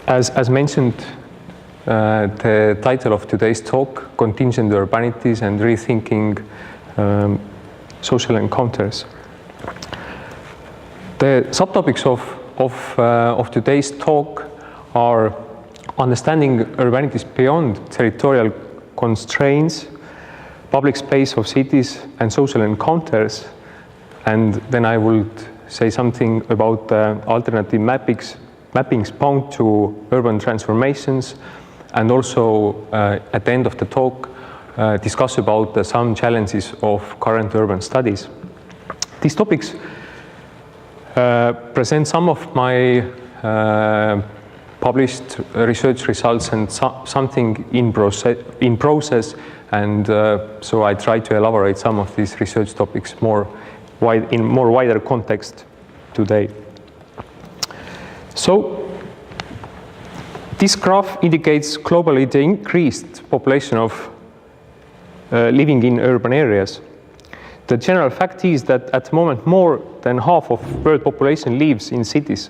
As mentioned, the title of today's talk, Contingent Urbanities and Rethinking Social Encounters. The subtopics of today's talk are understanding urbanities beyond territorial constraints, public space of cities and social encounters, and then I would say something about alternative mappings bound to urban transformations, and also at the end of the talk discuss about some challenges of current urban studies. These topics present some of my published research results and something in process, and so I try to elaborate some of these research topics in more wider context today. So this graph indicates globally the increased population of living in urban areas. The general fact is that at the moment more than half of world population lives in cities.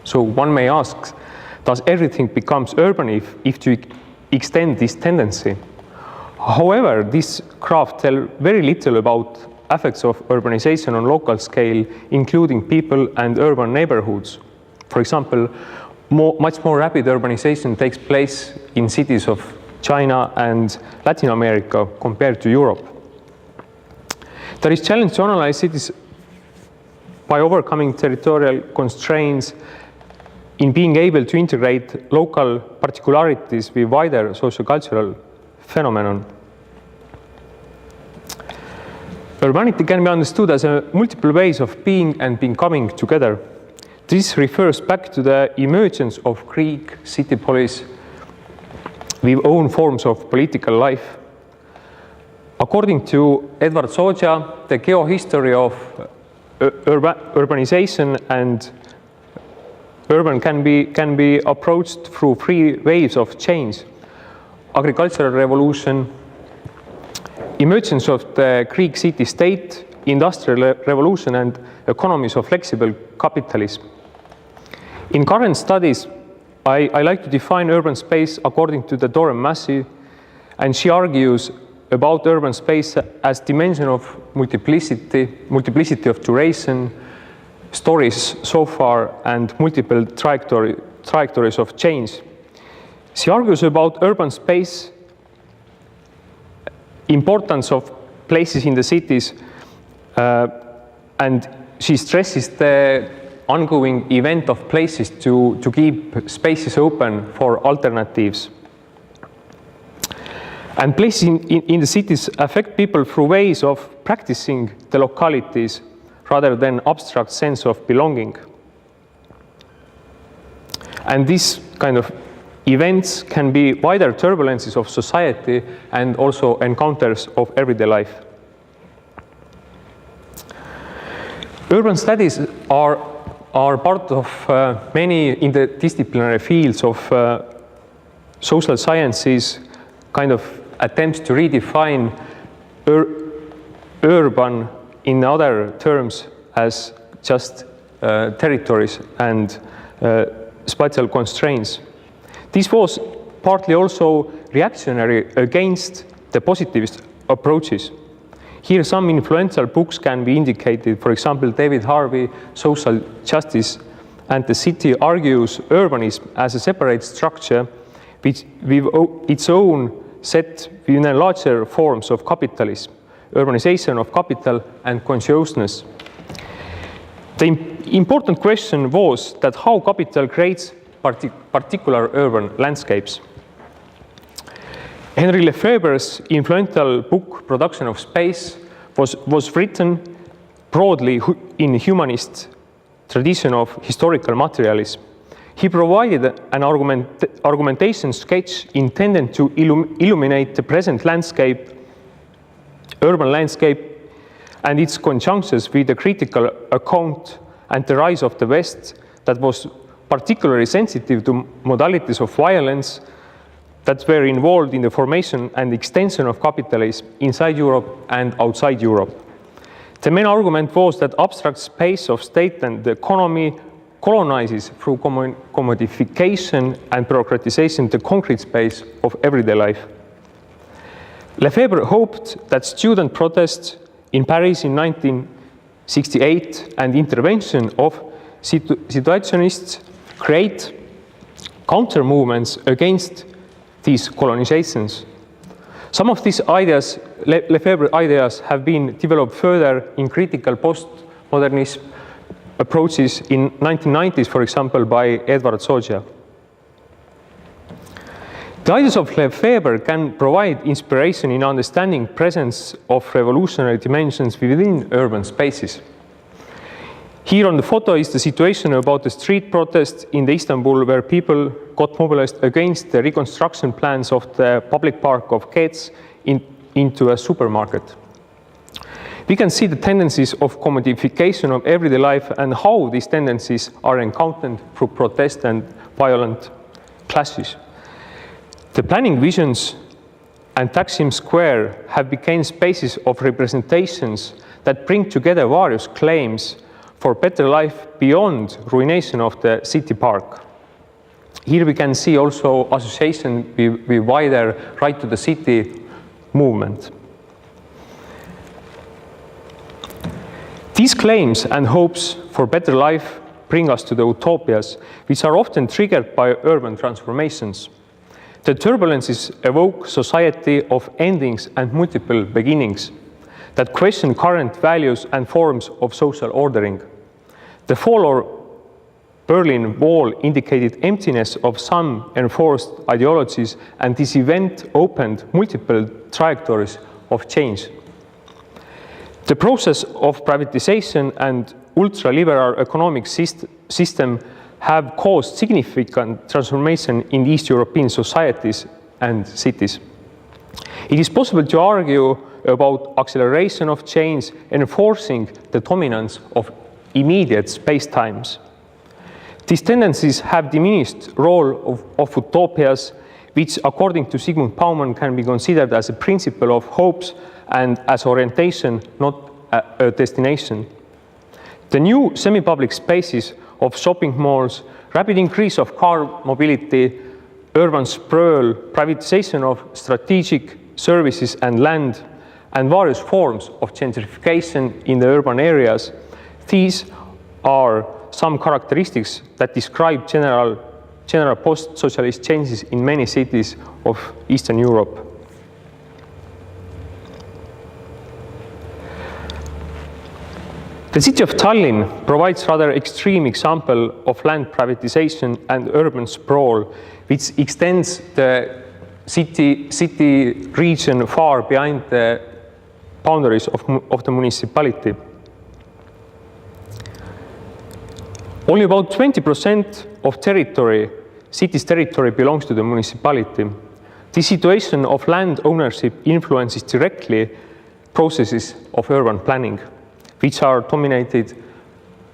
So one may ask, does everything becomes urban if to extend this tendency? However, this graph tells very little about effects of urbanization on local scale, including people and urban neighborhoods. For example, much more rapid urbanization takes place in cities of China and Latin America compared to Europe. There is a challenge to analyze cities by overcoming territorial constraints in being able to integrate local particularities with wider socio-cultural phenomenon. Urbanity can be understood as multiple ways of being and becoming together. This refers back to the emergence of Greek city-polis with own forms of political life. According to Edward Soja, the geohistory of urbanization and urban can be approached through three waves of change: agricultural revolution, emergence of the Greek city-state, industrial revolution, and economies of flexible capitalism. In current studies, I like to define urban space according to the Dorem Massey, and she argues about urban space as dimension of multiplicity of duration, stories so far, and multiple trajectories of change. She argues about urban space, importance of places in the cities, and she stresses the ongoing event of places to keep spaces open for alternatives. And places in the cities affect people through ways of practicing the localities rather than abstract sense of belonging. And these kind of events can be wider turbulences of society and also encounters of everyday life. Urban studies are part of many interdisciplinary fields of social sciences, kind of attempts to redefine urban in other terms as just territories and spatial constraints. This was partly also reactionary against the positivist approaches. Here some influential books can be indicated. For example, David Harvey, Social Justice and the City, argues urbanism as a separate structure with its own set within larger forms of capitalism, urbanization of capital and consciousness. The important question was that how capital creates particular urban landscapes. Henry Lefebvre's influential book, Production of Space, was written broadly in humanist tradition of historical materialism. He provided an argumentation sketch intended to illuminate the present landscape, urban landscape, and its conjunctions with the critical account and the rise of the West that was particularly sensitive to modalities of violence that were involved in the formation and extension of capitalism inside Europe and outside Europe. The main argument was that abstract space of state and the economy colonizes through commodification and bureaucratization the concrete space of everyday life. Lefebvre hoped that student protests in Paris in 1968 and intervention of situationists create counter movements against these colonizations. Some of these ideas, Lefebvre ideas, have been developed further in critical postmodernist approaches in 1990s, for example, by Edward Soja. The ideas of Lefebvre can provide inspiration in understanding presence of revolutionary dimensions within urban spaces. Here on the photo is the situation about the street protest in Istanbul, where people got mobilized against the reconstruction plans of the public park of Kets into a supermarket. We can see the tendencies of commodification of everyday life and how these tendencies are encountered through protest and violent clashes. The planning visions and Taksim Square have become spaces of representations that bring together various claims for better life beyond ruination of the city park. Here we can see also association with wider right to the city movement. These claims and hopes for better life bring us to the utopias, which are often triggered by urban transformations. The turbulences evoke society of endings and multiple beginnings that question current values and forms of social ordering. The fall of Berlin Wall indicated emptiness of some enforced ideologies, and this event opened multiple trajectories of change. The process of privatization and ultra-liberal economic system have caused significant transformation in East European societies and cities. It is possible to argue about acceleration of change, enforcing the dominance of immediate space-times. These tendencies have diminished role of utopias, which according to Zygmunt Bauman can be considered as a principle of hopes and as orientation, not a destination. The new semi-public spaces of shopping malls, rapid increase of car mobility, urban sprawl, privatization of strategic services and land, and various forms of gentrification in the urban areas. These are some characteristics that describe general post-socialist changes in many cities of Eastern Europe. The city of Tallinn provides rather extreme example of land privatization and urban sprawl, which extends the city region far behind the boundaries of the municipality. Only about 20% of city's territory belongs to the municipality. This situation of land ownership influences directly processes of urban planning, which are dominated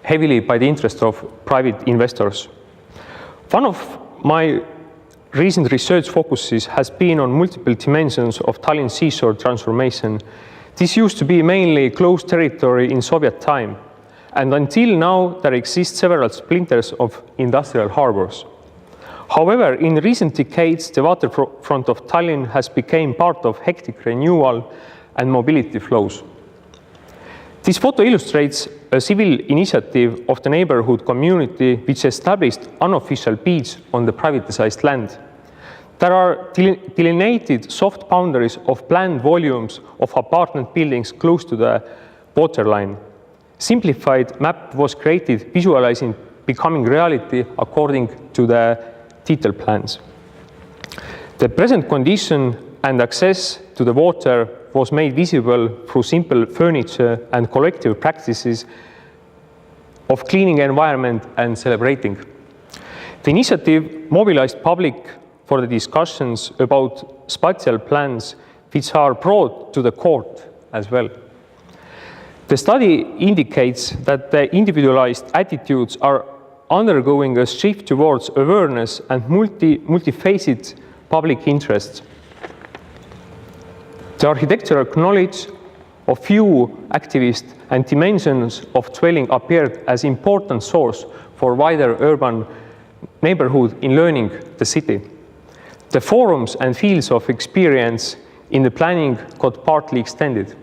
heavily by the interest of private investors. One of my recent research focuses has been on multiple dimensions of Tallinn seashore transformation. This used to be mainly closed territory in Soviet time, and until now there exist several splinters of industrial harbors. However, in recent decades, the waterfront of Tallinn has become part of hectic renewal and mobility flows. This photo illustrates a civil initiative of the neighborhood community which established unofficial beach on the privatized land. There are delineated soft boundaries of planned volumes of apartment buildings close to the waterline. Simplified map was created visualizing becoming reality according to the detailed plans. The present condition and access to the water was made visible through simple furniture and collective practices of cleaning environment and celebrating. The initiative mobilized public for the discussions about spatial plans which are brought to the court as well. The study indicates that the individualized attitudes are undergoing a shift towards awareness and multifaceted public interests. The architectural knowledge of few activists and dimensions of dwelling appeared as important source for wider urban neighborhood in learning the city. The forums and fields of experience in the planning got partly extended.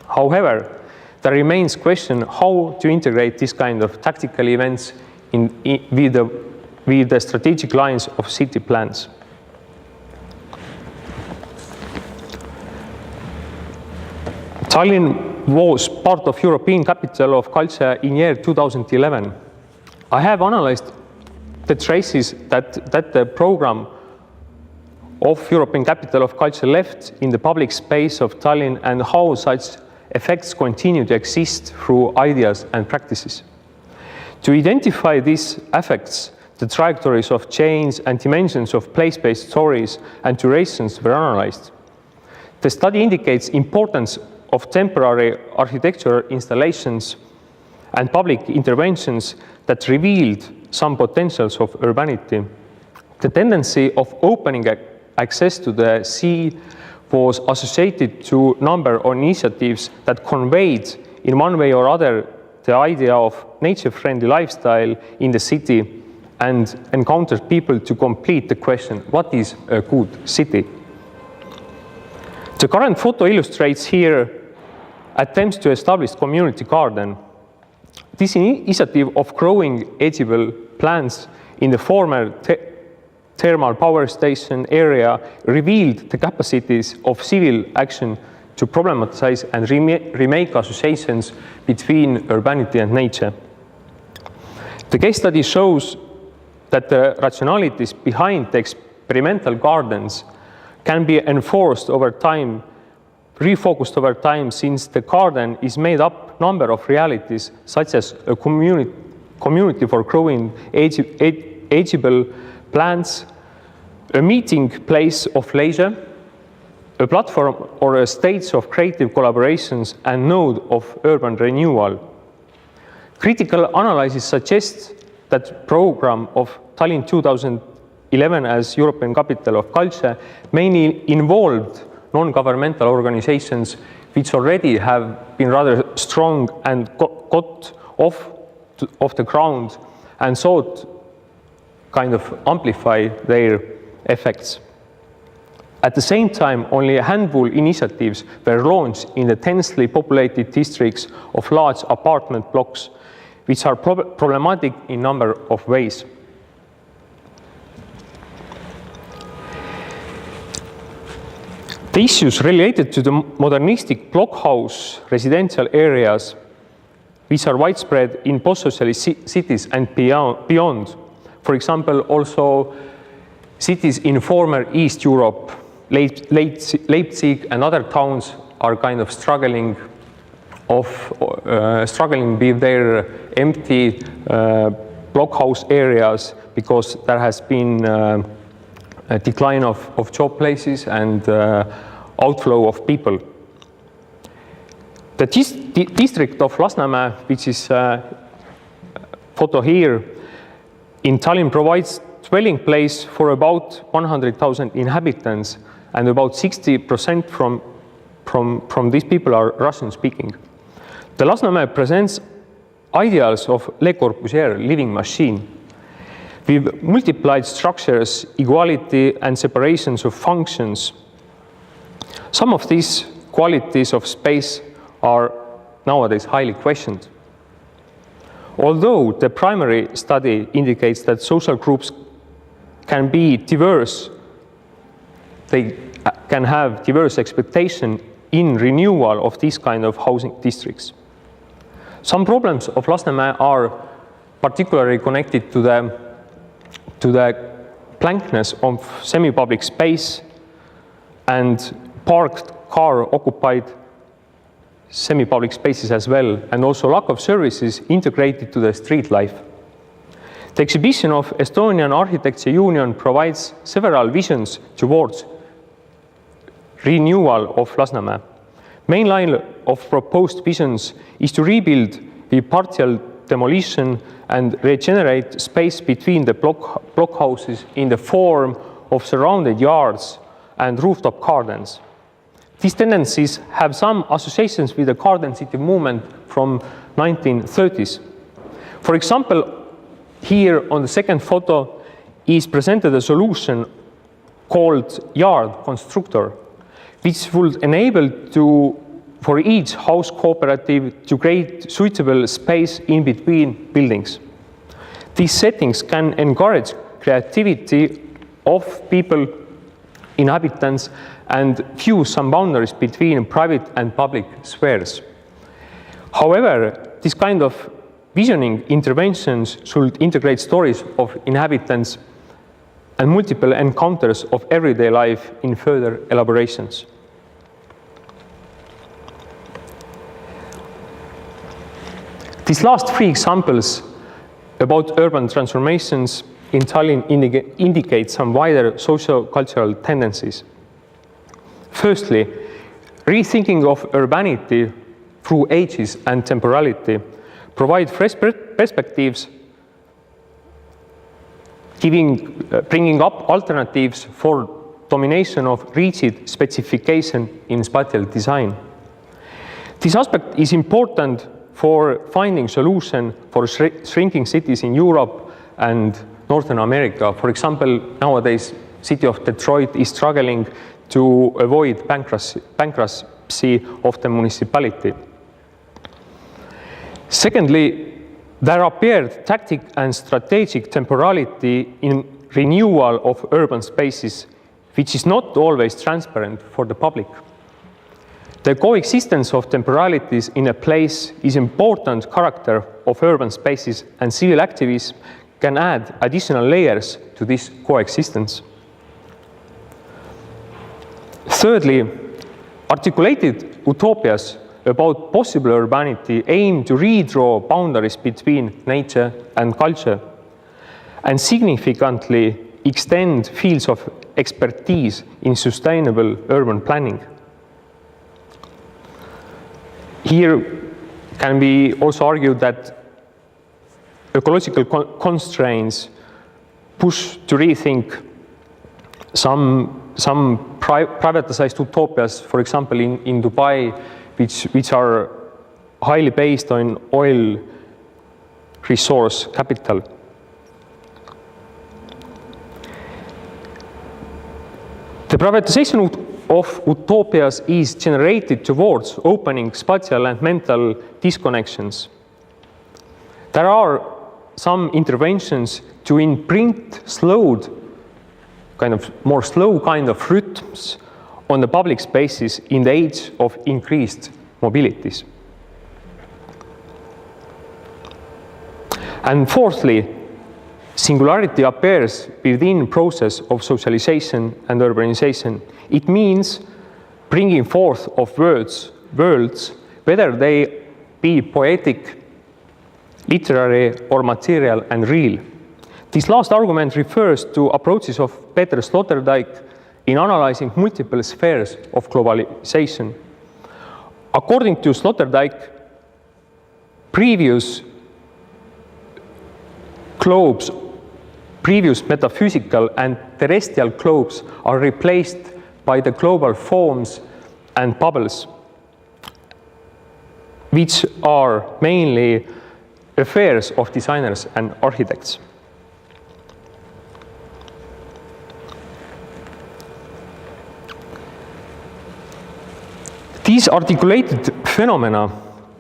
However, there remains question how to integrate this kind of tactical events with the strategic lines of city plans. Tallinn was part of European Capital of Culture in year 2011. I have analyzed the traces that the program of European Capital of Culture left in the public space of Tallinn and how such effects continue to exist through ideas and practices. To identify these effects, the trajectories of change and dimensions of place-based stories and durations were analyzed. The study indicates importance of temporary architectural installations and public interventions that revealed some potentials of urbanity. The tendency of opening access to the sea was associated to a number of initiatives that conveyed in one way or other the idea of nature-friendly lifestyle in the city and encountered people to complete the question, what is a good city? The current photo illustrates here attempts to establish community garden. This initiative of growing edible plants in the former thermal power station area revealed the capacities of civil action to problematize and remake associations between urbanity and nature. The case study shows that the rationalities behind the experimental gardens can be enforced over time, refocused over time, since the garden is made up number of realities, such as a community for growing edible plants, a meeting place of leisure, a platform or a stage of creative collaborations, and node of urban renewal. Critical analysis suggests that program of Tallinn 2011 as European Capital of Culture mainly involved non-governmental organizations which already have been rather strong and got off the ground and sought kind of amplify their effects. At the same time, only a handful of initiatives were launched in the densely populated districts of large apartment blocks, which are problematic in a number of ways. The issues related to the modernistic blockhouse residential areas, which are widespread in post-socialist cities and beyond. For example, also cities in former East Europe, Leipzig and other towns are kind of struggling with their empty blockhouse areas because there has been a decline of job places and outflow of people. The district of Lasnamäe, which is photo here, in Tallinn provides dwelling place for about 100,000 inhabitants, and about 60% from these people are Russian-speaking. The Lasnamäe presents ideals of Le Corbusier living machine, with multiplied structures, equality, and separations of functions. Some of these qualities of space are nowadays highly questioned. Although the primary study indicates that social groups can be diverse, they can have diverse expectation in renewal of these kind of housing districts. Some problems of Lasnamäe are particularly connected to the blankness of semi-public space and parked car occupied semi-public spaces as well, and also lack of services integrated to the street life. The exhibition of Estonian Architecture Union provides several visions towards renewal of Lasnamäe. Main line of proposed visions is to rebuild with partial demolition and regenerate space between the blockhouses in the form of surrounded yards and rooftop gardens. These tendencies have some associations with the garden city movement from 1930s. For example, here on the second photo is presented a solution called yard constructor, which would enable for each house cooperative to create suitable space in between buildings. These settings can encourage creativity of people, inhabitants, and fuse some boundaries between private and public spheres. However, this kind of visioning interventions should integrate stories of inhabitants and multiple encounters of everyday life in further elaborations. These last three examples about urban transformations in Tallinn indicate some wider socio-cultural tendencies. Firstly, rethinking of urbanity through ages and temporality provide fresh perspectives, bringing up alternatives for domination of rigid specification in spatial design. This aspect is important for finding solution for shrinking cities in Europe and Northern America. For example, nowadays, city of Detroit is struggling to avoid bankruptcy of the municipality. Secondly, there appeared tactic and strategic temporality in renewal of urban spaces, which is not always transparent for the public. The coexistence of temporalities in a place is important character of urban spaces, and civil activism can add additional layers to this coexistence. Thirdly, articulated utopias about possible urbanity aim to redraw boundaries between nature and culture and significantly extend fields of expertise in sustainable urban planning. Here can be also argued that ecological constraints push to rethink some privatized utopias, for example, in Dubai, which are highly based on oil resource capital. The privatization of utopias is generated towards opening spatial and mental disconnections. There are some interventions to imprint more slow kind of rhythms on the public spaces in the age of increased mobilities. And fourthly, singularity appears within process of socialization and urbanization. It means bringing forth of worlds, whether they be poetic, literary, or material and real. This last argument refers to approaches of Peter Sloterdijk in analyzing multiple spheres of globalization. According to Sloterdijk, previous metaphysical and terrestrial globes are replaced by the global forms and bubbles, which are mainly affairs of designers and architects. These articulated phenomena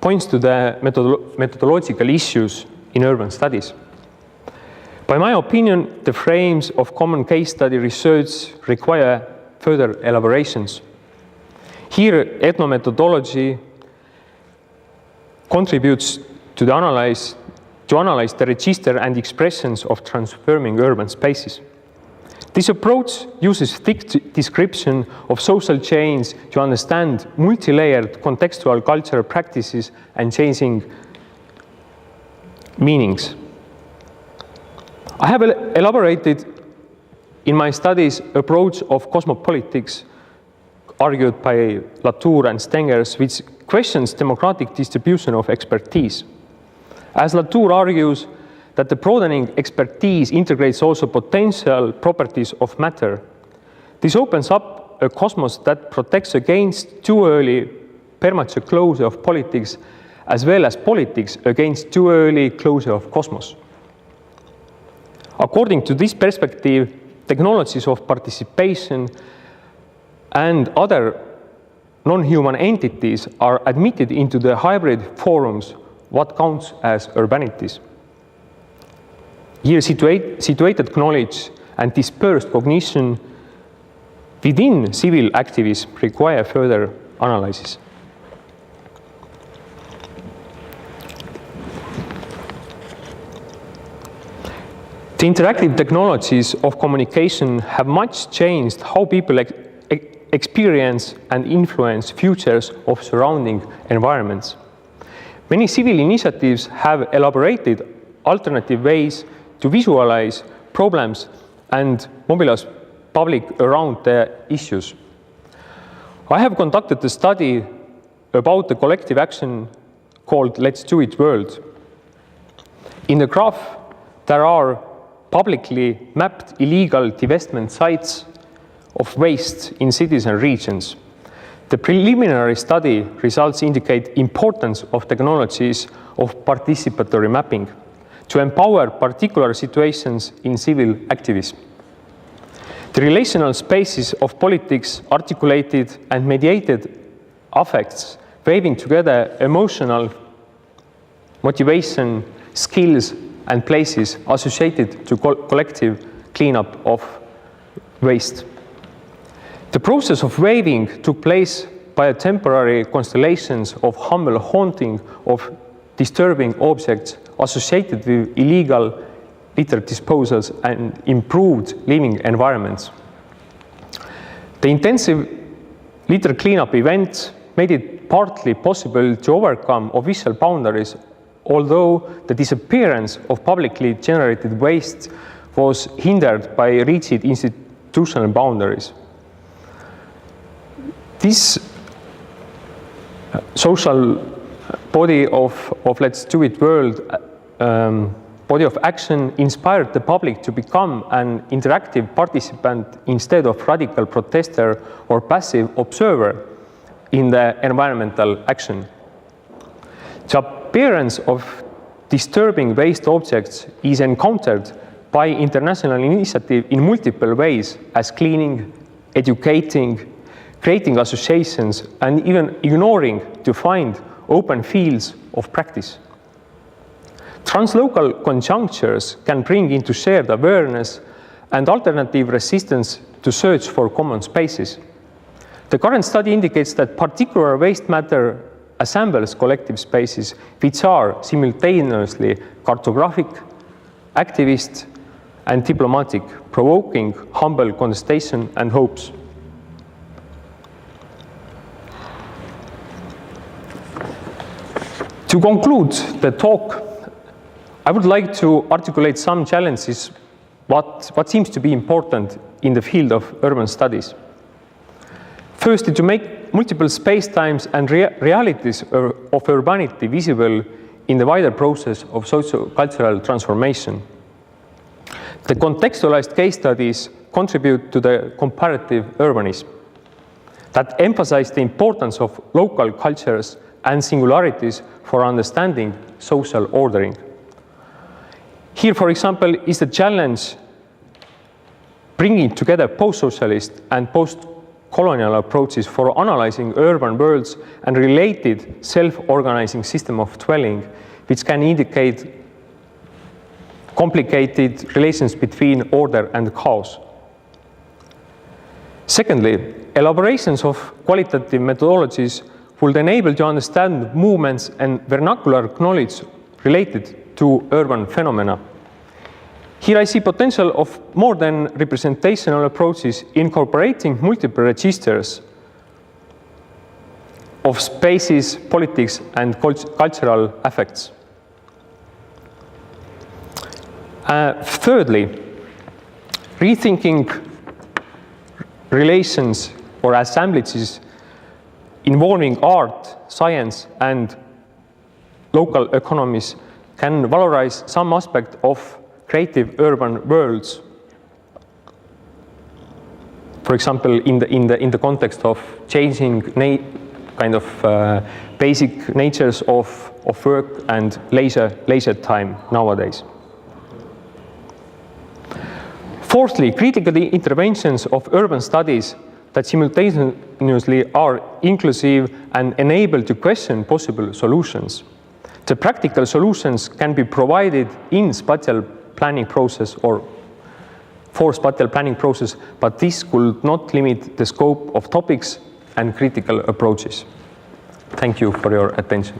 points to the methodological issues in urban studies. By my opinion, the frames of common case study research require further elaborations. Here, ethnomethodology contributes to analyze the register and expressions of transforming urban spaces. This approach uses thick description of social chains to understand multi-layered contextual cultural practices and changing meanings. I have elaborated in my studies approach of cosmopolitics argued by Latour and Stengers, which questions democratic distribution of expertise. As Latour argues that the broadening expertise integrates also potential properties of matter, this opens up a cosmos that protects against too early premature closure of politics, as well as politics against too early closure of cosmos. According to this perspective, technologies of participation and other non-human entities are admitted into the hybrid forums, what counts as urbanities. Here situated knowledge and dispersed cognition within civil activism require further analysis. The interactive technologies of communication have much changed how people experience and influence futures of surrounding environments. Many civil initiatives have elaborated alternative ways to visualize problems and mobilize public around the issues. I have conducted a study about the collective action called Let's Do It World. In the graph, there are publicly mapped illegal divestment sites of waste in cities and regions. The preliminary study results indicate importance of technologies of participatory mapping to empower particular situations in civil activism. The relational spaces of politics articulated and mediated affects, weaving together emotional motivation, skills, and places associated to collective cleanup of waste. The process of weaving took place by temporary constellations of humble haunting of disturbing objects associated with illegal litter disposals and improved living environments. The intensive litter cleanup event made it partly possible to overcome official boundaries, although the disappearance of publicly generated waste was hindered by rigid institutional boundaries. This social body of Let's Do It World body of action inspired the public to become an interactive participant instead of radical protester or passive observer in the environmental action. The appearance of disturbing waste objects is encountered by international initiative in multiple ways as cleaning, educating, creating associations, and even ignoring to find open fields of practice. Translocal conjunctures can bring into shared awareness and alternative resistance to search for common spaces. The current study indicates that particular waste matter assembles collective spaces which are simultaneously cartographic, activist, and diplomatic, provoking humble contestation and hopes. To conclude the talk, I would like to articulate some challenges, what seems to be important in the field of urban studies. Firstly, to make multiple space-times and realities of urbanity visible in the wider process of socio-cultural transformation. The contextualized case studies contribute to the comparative urbanism that emphasize the importance of local cultures and singularities for understanding social ordering. Here, for example, is the challenge bringing together post-socialist and post-colonial approaches for analyzing urban worlds and related self-organizing system of dwelling, which can indicate complicated relations between order and chaos. Secondly, elaborations of qualitative methodologies would enable to understand movements and vernacular knowledge related to urban phenomena. Here I see potential of more than representational approaches incorporating multiple registers of spaces, politics, and cultural affects. Thirdly, rethinking relations or assemblages involving art, science, and local economies can valorize some aspect of creative urban worlds. for example, in the context of changing kind of basic natures of work and leisure time nowadays. Fourthly, critical interventions of urban studies that simultaneously are inclusive and enable to question possible solutions. The practical solutions can be provided in spatial planning process or for spatial planning process, but this could not limit the scope of topics and critical approaches. Thank you for your attention.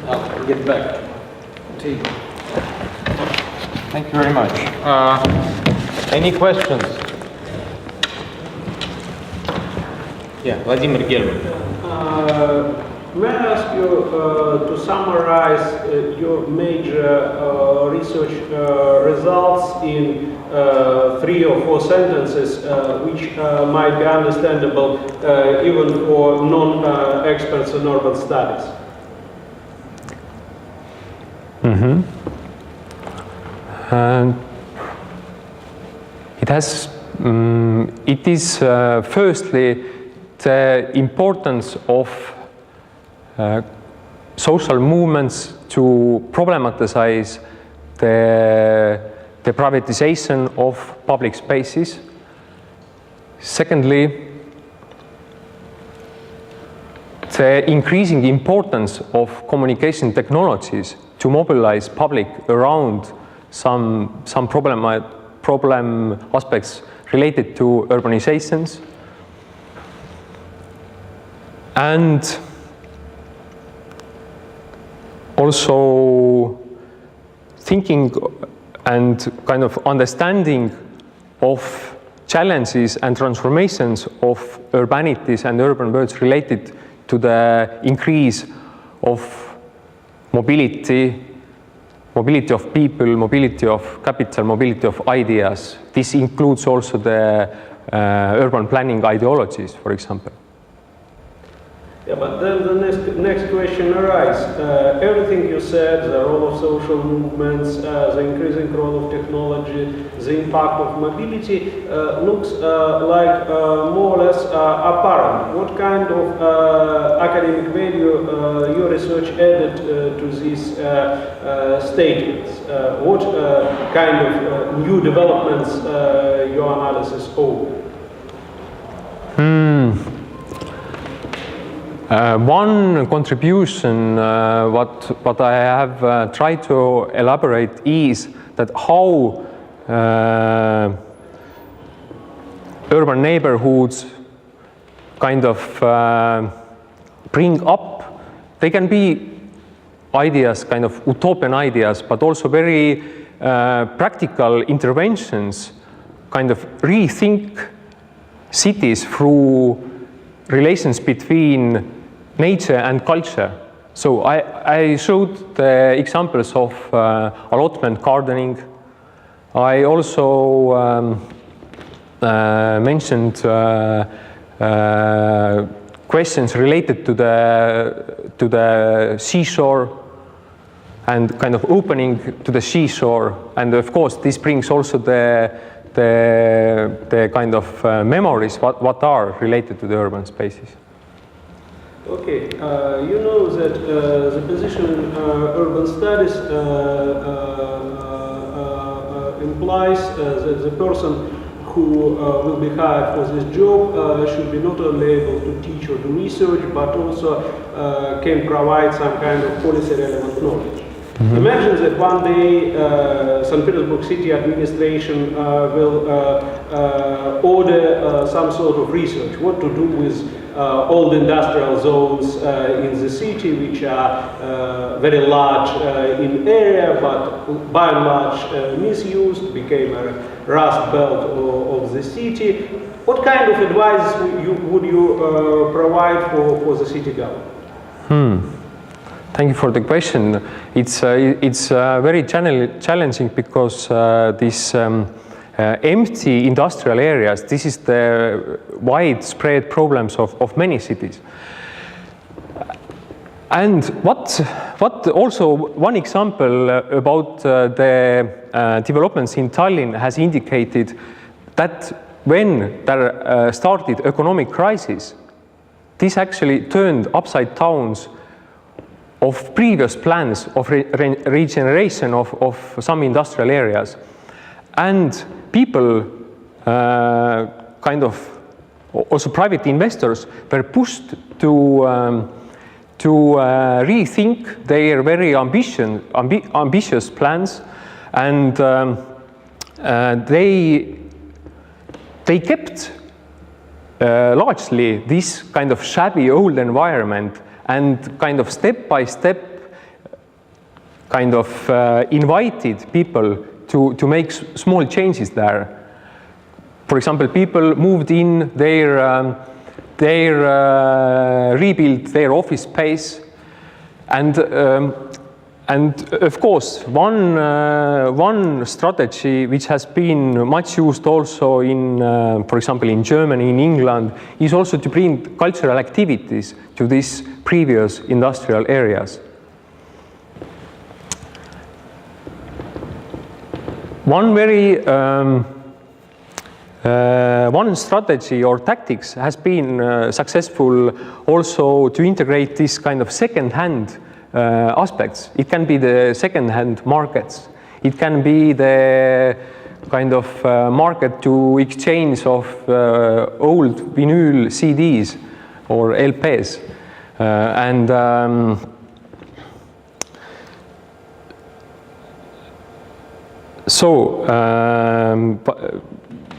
I'll get back to you. Thank you very much. Any questions? Yeah, Vladimir German. May I ask you to summarize your major research results in 3 or 4 sentences, which might be understandable even for non-experts in urban studies? Mm-hmm. It is firstly the importance of social movements to problematize the privatization of public spaces. Secondly, the increasing importance of communication technologies to mobilize public around some problem aspects related to urbanizations. And also thinking and kind of understanding of challenges and transformations of urbanities and urban worlds related to the increase of mobility of people, mobility of capital, mobility of ideas. This includes also the urban planning ideologies, for example. Yeah, but then the next question arises. Everything you said, the role of social movements, the increasing role of technology, the impact of mobility, looks like more or less apparent. What kind of academic value your research added to these statements? What kind of new developments your analysis opened? One contribution, what I have tried to elaborate is that how urban neighborhoods kind of bring up, they can be ideas, kind of utopian ideas, but also very practical interventions, kind of rethink cities through relations between nature and culture. So I showed the examples of allotment gardening. I also mentioned questions related to the seashore and kind of opening to the seashore. And of course, this brings also the kind of memories what are related to the urban spaces. Okay, you know that the position in urban studies implies that the person who will be hired for this job should be not only able to teach or do research, but also can provide some kind of policy relevant knowledge. Mm-hmm. Imagine that one day St. Petersburg city administration will order some sort of research, what to do with old industrial zones in the city, which are very large in area, but by and large misused, became a rust belt of the city. What kind of advice would you provide for the city government? Thank you for the question. It's very challenging because these empty industrial areas, this is the widespread problems of many cities. And what also one example about the developments in Tallinn has indicated that when there started economic crisis, this actually turned upside downs of previous plans of regeneration of some industrial areas. And people, kind of, also private investors, were pushed to rethink their very ambitious plans, and they kept largely this kind of shabby old environment, and kind of step by step kind of invited people to make small changes there. For example, people moved in, they rebuilt their office space, and of course one strategy which has been much used also in, for example, in Germany, in England, is also to bring cultural activities to these previous industrial areas. One very one strategy or tactics has been successful also to integrate this kind of second-hand aspects. It can be the second-hand markets. It can be the kind of market to exchange of old vinyl CDs or LPs.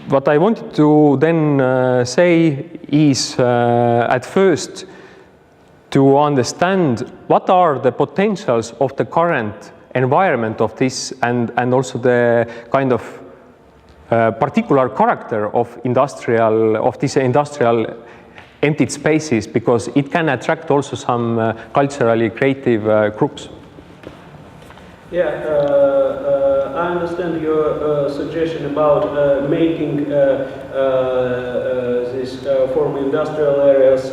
What I wanted to then say is at first to understand what are the potentials of the current environment of this, and also the kind of particular character of these industrial emptied spaces, because it can attract also some culturally creative groups. Yeah, I understand your suggestion about making these former industrial areas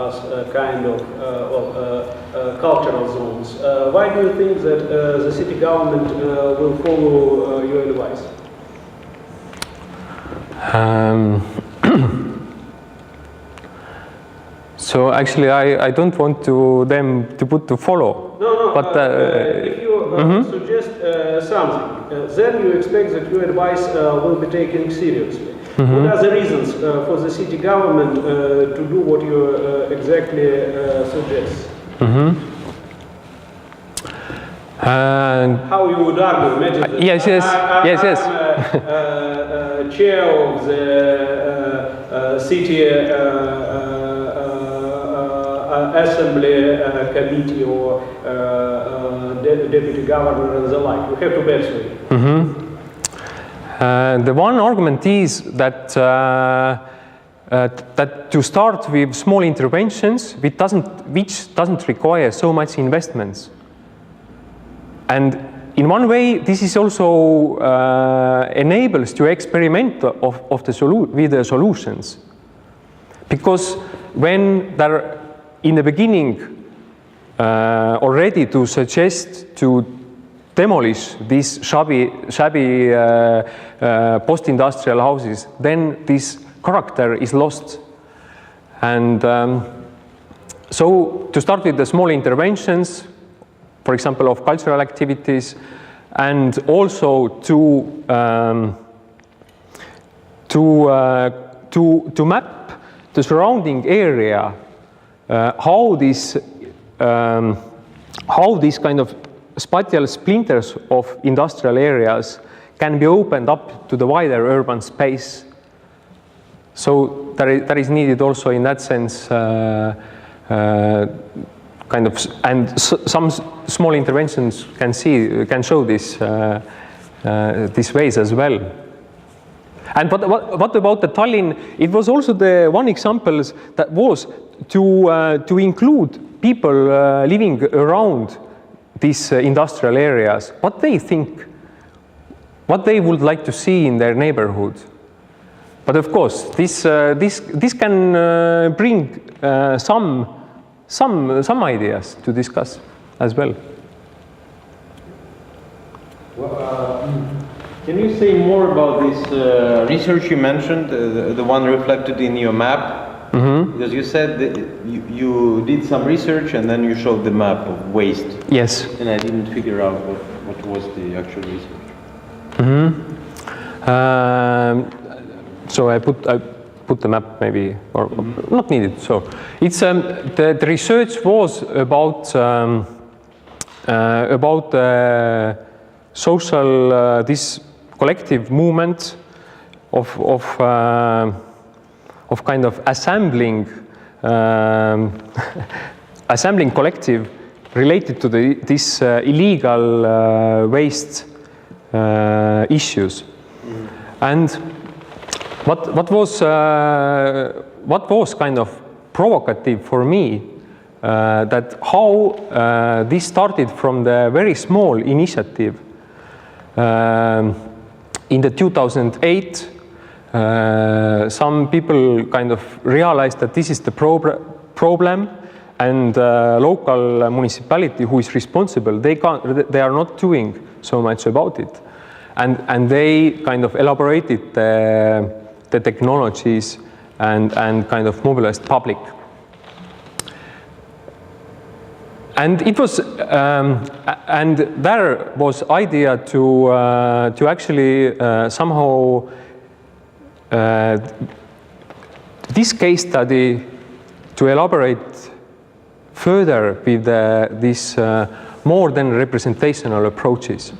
as a kind of cultural zones. Why do you think that the city government will follow your advice? So actually, I don't want them to put to follow. No. But if you suggest something, then you expect that your advice will be taken seriously. What are the reasons for the city government to do what you exactly suggest? How you would argue? Imagine that yes. I'm chair of the city assembly committee or deputy governor and the like. You have to persuade. The one argument is that that to start with small interventions, which doesn't require so much investments. And in one way, this is also enables to experiment with the solutions, because when there in the beginning already to suggest to demolish these shabby post-industrial houses, then this character is lost. And so to start with the small interventions, for example, of cultural activities, and also to map the surrounding area, how these kind of spatial splinters of industrial areas can be opened up to the wider urban space. So there is needed also in that sense kind of, and some small interventions can show this these ways as well. And what about the Tallinn? It was also the one example that was to include people living around these industrial areas, what they think, what they would like to see in their neighborhood. But of course, this can bring some ideas to discuss as well. Can you say more about this research you mentioned, the one reflected in your map? Because you said that you did some research and then you showed the map of waste. Yes. And I didn't figure out what was the actual research. So I put the map maybe, or not needed. So it's the research was about social this collective movement of kind of assembling assembling collective related to this illegal waste issues. And what was kind of provocative for me that how this started from the very small initiative in the 2008. Some people kind of realized that this is the problem, and local municipality who is responsible, they are not doing so much about it, and they kind of elaborated the technologies and kind of mobilized public. And it was and there was idea to actually somehow this case study to elaborate further with these more than representational approaches.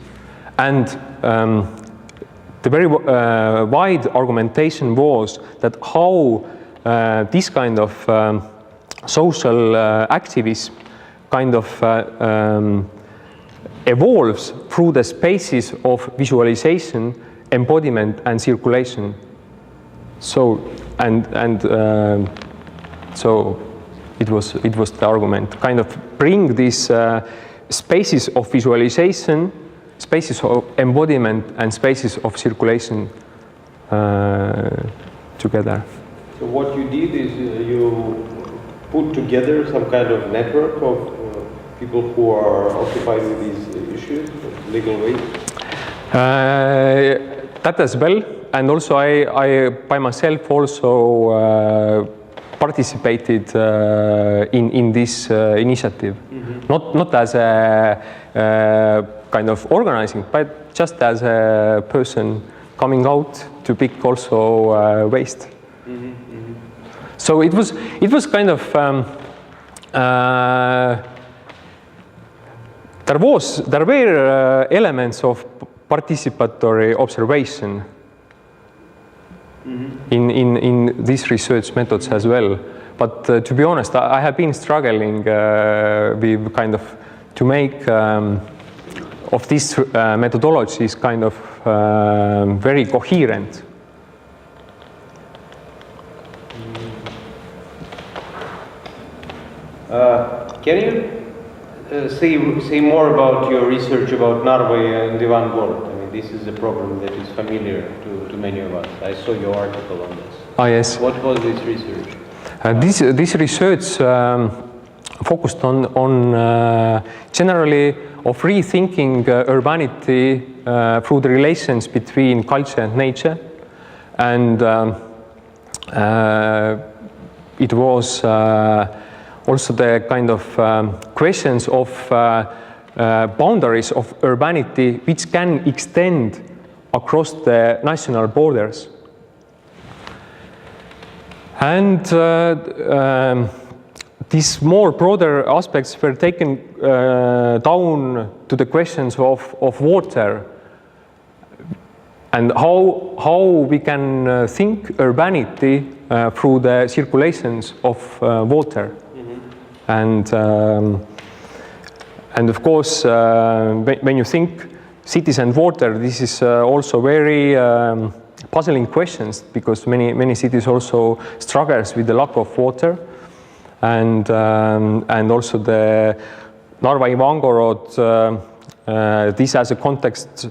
And the very wide argumentation was that how this kind of social activism kind of evolves through the spaces of visualization, embodiment, and circulation. So so it was the argument, kind of bring these spaces of visualization, spaces of embodiment, and spaces of circulation together. So what you did is you put together some kind of network of people who are occupied with these issues, legal waste? That as well. And also I by myself also participated in this initiative, not as a kind of organizing, but just as a person coming out to pick also waste. So it was kind of there were elements of participatory observation in these research methods as well. But to be honest, I have been struggling with kind of to make of these methodologies kind of very coherent. Can you say more about your research about Narva and Divan Gorod? I mean, this is a problem that is familiar to many of us. I saw your article on this. Ah, yes. What was this research? This research focused on generally of rethinking urbanity through the relations between culture and nature, and it was also the kind of questions of boundaries of urbanity which can extend across the national borders. And these more broader aspects were taken down to the questions of water and how we can think urbanity through the circulations of water. And of course, when you think cities and water, this is also very puzzling questions, because many cities also struggles with the lack of water, and also the Narva Ivangorod, this as a context,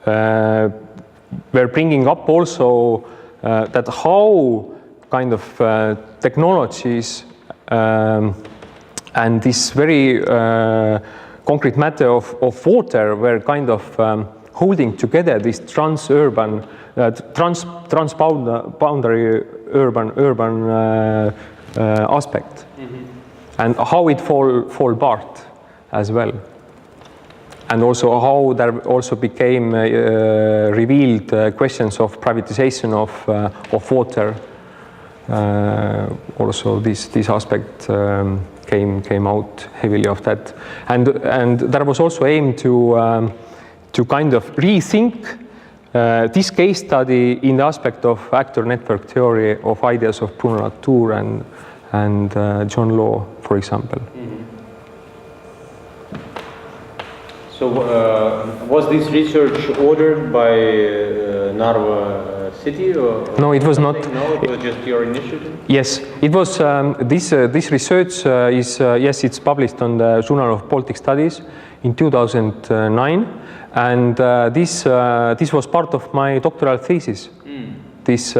we're bringing up also that how kind of technologies and this very concrete matter of water were kind of holding together this transboundary urban aspect, and how it fall apart as well, and also how there also became revealed questions of privatization of water. Also, this aspect came out heavily of that, and there was also aim to kind of rethink this case study in the aspect of actor network theory of ideas of Bruno Latour and John Law, for example. So was this research ordered by Narva city? Or no, it was not. No, it was just your initiative? Yes, it was. This research is, yes, it's published on the Journal of Baltic Studies in 2009. And this was part of my doctoral thesis, this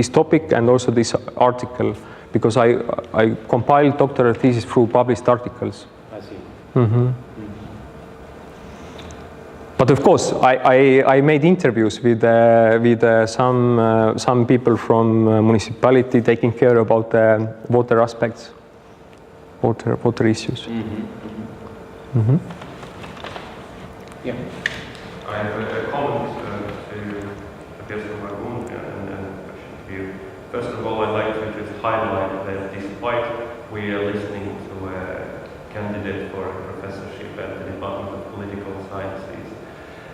topic and also this article, because I compiled doctoral thesis through published articles. I see. But of course, I made interviews with some people from municipality taking care about the water aspects, water issues. Yeah. I have a comment to, I guess, from my own and question to you. First of all, I'd like to just highlight that despite we are listening to a candidate for a professorship at the Department of Political Sciences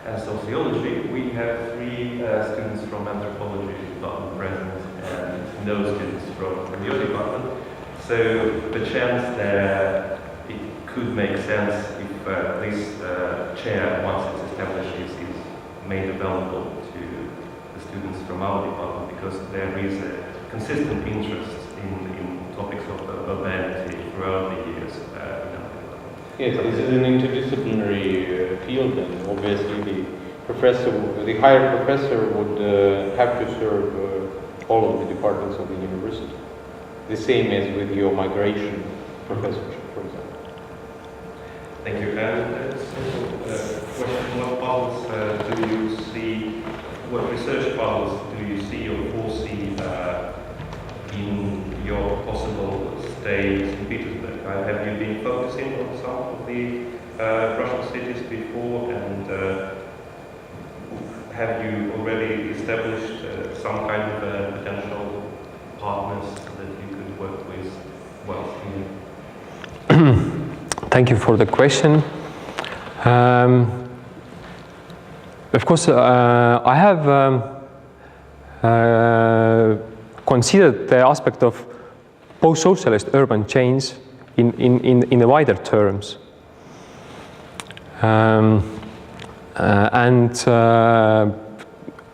and Sociology, we have 3 students from anthropology department present and no students from your department. So the chance that it could make sense if this chair, once it's established, is made available to the students from our department, because there is a consistent interest in topics of urbanity throughout the years in our department. Yes, this is an interdisciplinary field, and obviously the hired professor would have to serve all of the departments of the university. The same as with your migration professorship, for example. Thank you. And question, what puzzles do you see, what research puzzles do you see or foresee in your possible stay in St. Petersburg? Have you been focusing on some of the Russian cities before, and have you already established some kind of potential partners that you could work with whilst here? Thank you for the question. Of course, I have considered the aspect of post-socialist urban change in the wider terms.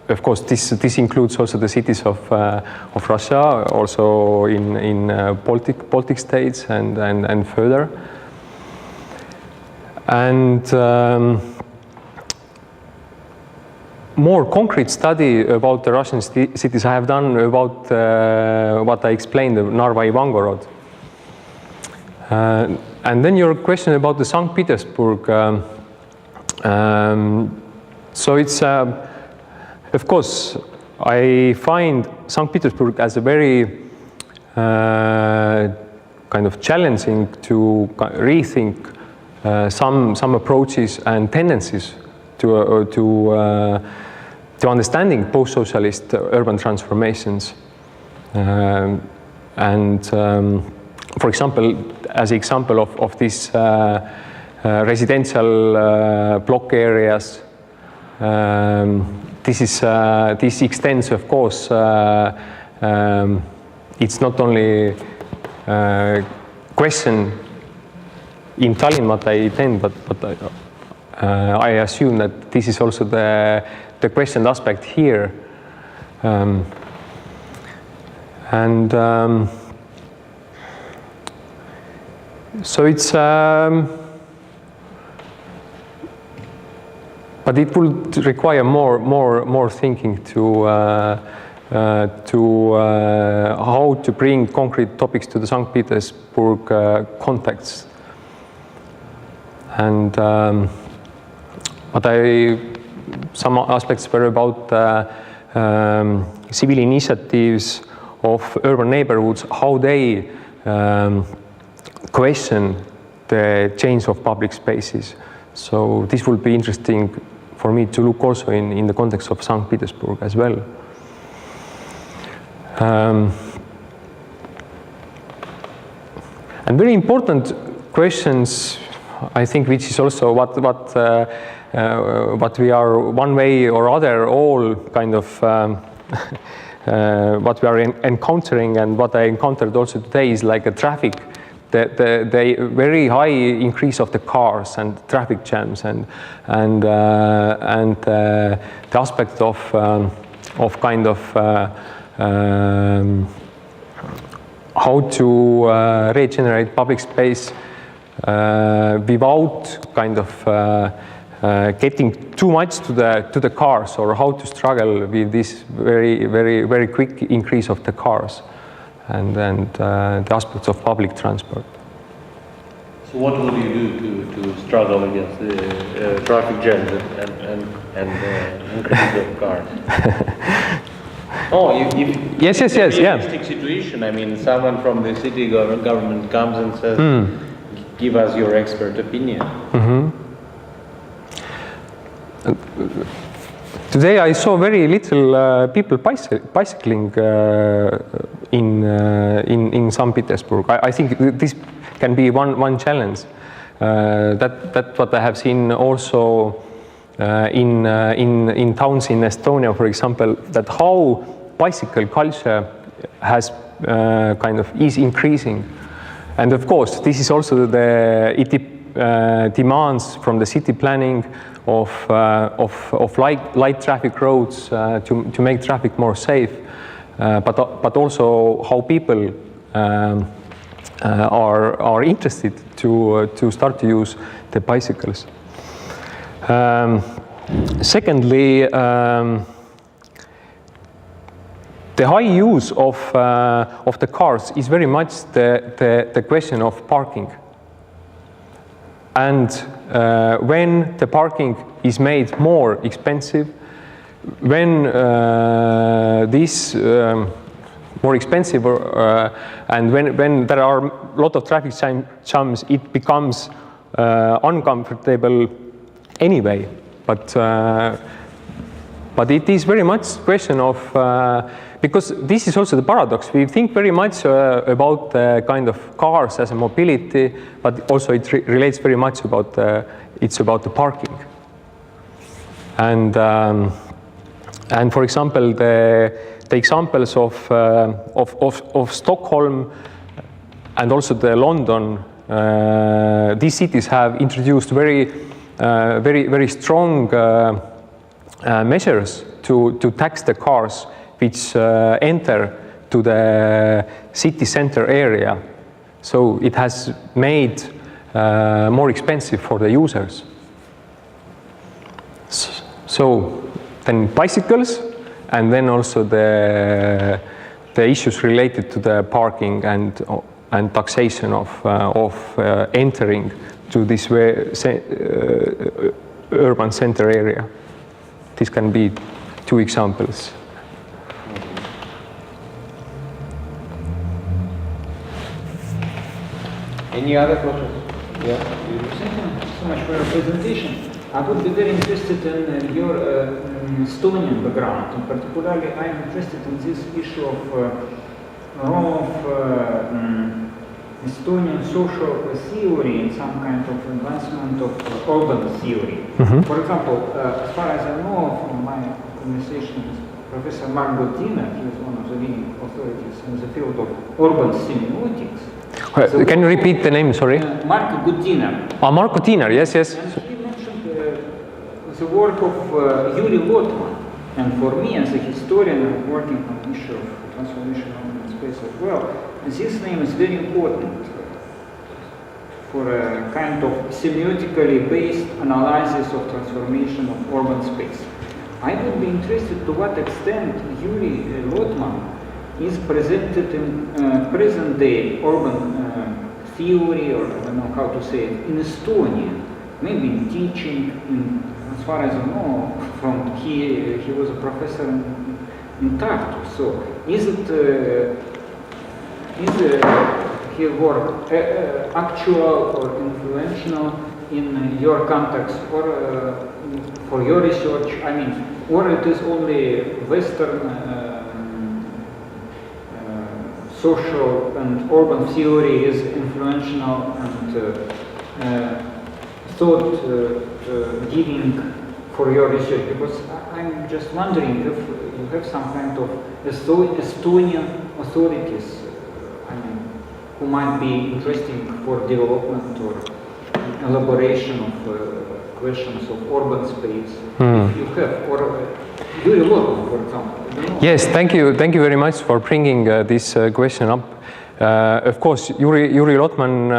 Of course, this includes also the cities of Russia, also in Baltic states and further. And more concrete study about the Russian cities I have done about what I explained, Narva Ivangorod. And then your question about the St. Petersburg. So it's, of course, I find St. Petersburg as a very kind of challenging to rethink some approaches and tendencies to understanding post-socialist urban transformations. For example, as an example of this residential block areas, this extends, of course, it's not only question in Tallinn what I intend, but I assume that this is also the questioned aspect here. So it's, but it will require more thinking to how to bring concrete topics to the St. Petersburg context. And some aspects were about civil initiatives of urban neighborhoods, how they question the change of public spaces. So this will be interesting for me to look also in the context of St. Petersburg as well. And very important questions, I think, which is also what we are one way or other all kind of what we are encountering, and what I encountered also today is like a traffic, the very high increase of the cars and traffic jams, and the aspect of kind of how to regenerate public space without kind of getting too much to the cars, or how to struggle with this very quick increase of the cars, and the aspects of public transport. So what will you do to struggle against the traffic jams and increase of cars? Oh, yes, yeah. Realistic situation. I mean, someone from the city government comes and says, "Give us your expert opinion." Mm-hmm. Today I saw very little people bicycling in St. Petersburg. I think this can be one challenge. That what I have seen also in towns in Estonia, for example, that how bicycle culture has kind of is increasing, and of course this is also it demands from the city planning of light traffic roads to make traffic more safe, but also how people are interested to start to use the bicycles. Secondly, the high use of the cars is very much the question of parking. And when the parking is made more expensive, when this more expensive, and when there are a lot of traffic jams, it becomes uncomfortable anyway. But it is very much a question of, because this is also the paradox. We think very much about kind of cars as a mobility, but also it relates very much about it's about the parking. And for example, the examples of Stockholm and also the London, these cities have introduced very strong measures to tax the cars which enter to the city center area. So it has made more expensive for the users. So then bicycles, and then also the issues related to the parking and taxation of entering to this urban center area. This can be two examples. Any other questions? Yeah. Thank you so much for your presentation. I would be very interested in your Estonian background. And particularly, I'm interested in this issue of role of Estonian social theory in some kind of advancement of urban theory. Mm-hmm. For example, as far as I know from my conversation with Professor Mark Godina, he is one of the leading authorities in the field of urban semiotics. Can you repeat the name, sorry? Mark Godina. Mark Godina, yes. And he mentioned the work of Yuri Lotman. And for me, as a historian working on the issue of transformation of urban space as well, this name is very important for a kind of semiotically based analysis of transformation of urban space. I would be interested to what extent Yuri Lotman is presented in present-day urban theory, or I don't know how to say it, in Estonia. maybe in teaching. As far as I know, he was a professor in Tartu. So is his work actual or influential in your context or for your research? I mean, or it is only Western social and urban theory is influential and thought giving for your research? Because I'm just wondering if you have some kind of Estonian authorities, who might be interesting for development or elaboration of questions of urban space. If you have, or Yuri Lotman, for example. Yes, thank you very much for bringing this question up. Of course, Yuri Lotman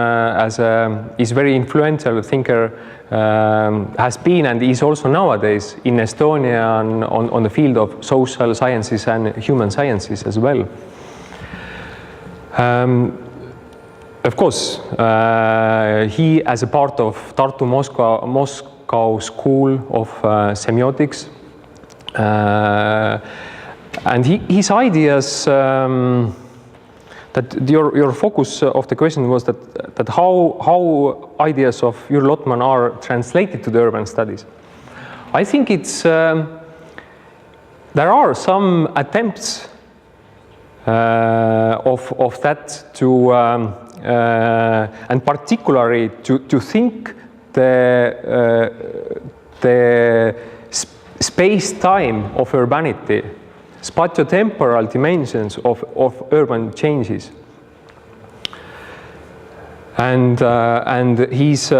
is very influential thinker, has been and is also nowadays in Estonia on the field of social sciences and human sciences as well. Of course, he, as a part of Tartu Moscow School of Semiotics, and his ideas, that your focus of the question was that how ideas of Yuri Lotman are translated to the urban studies. I think it's there are some attempts of that to and particularly to think the space-time of urbanity, spatio-temporal dimensions of urban changes, and his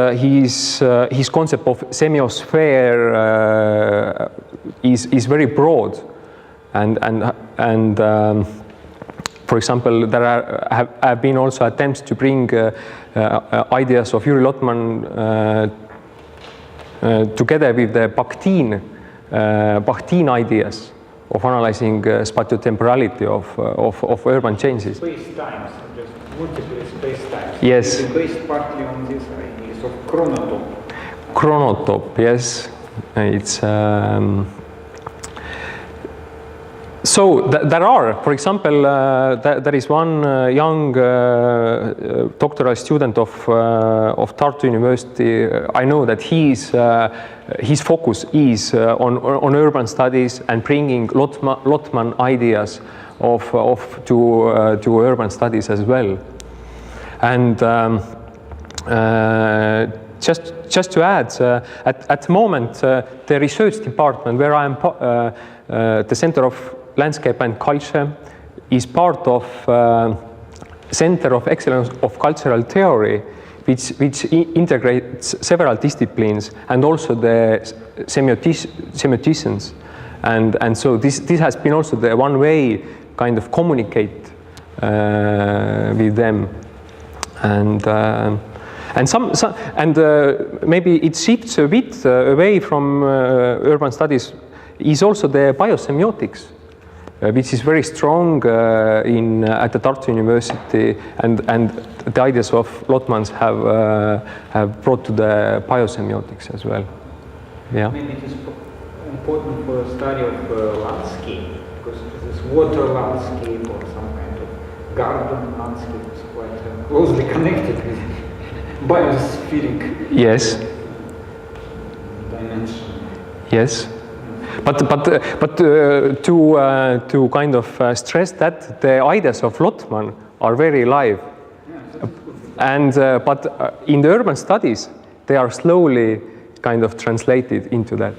concept of semiosphere is very broad, and for example, there have been also attempts to bring ideas of Yuri Lotman together with the Bakhtin ideas of analyzing spatio-temporality of urban changes. Space-times, just multiple space-times. Yes. It's based partly on these ideas of chronotope. Chronotope, yes. It's so there are, for example, there is one young doctoral student of Tartu University. I know that his focus is on urban studies and bringing Lotman ideas to urban studies as well. And just to add, at the moment, the research department where I am, the Center of Landscape and Culture, is part of Center of Excellence of Cultural Theory, which integrates several disciplines and also the semioticians, and so this has been also the one way kind of communicate with them, and maybe it shifts a bit away from urban studies. Is also the biosemiotics, which is very strong at the Tartu University, and the ideas of Lotmans have brought to the biosemiotics as well. Yeah. Maybe it is important for a study of landscape, because this water landscape or some kind of garden landscape is quite closely connected with biospheric dimension. Yes. But to kind of stress that the ideas of Lotman are very alive, and but in the urban studies they are slowly kind of translated into that.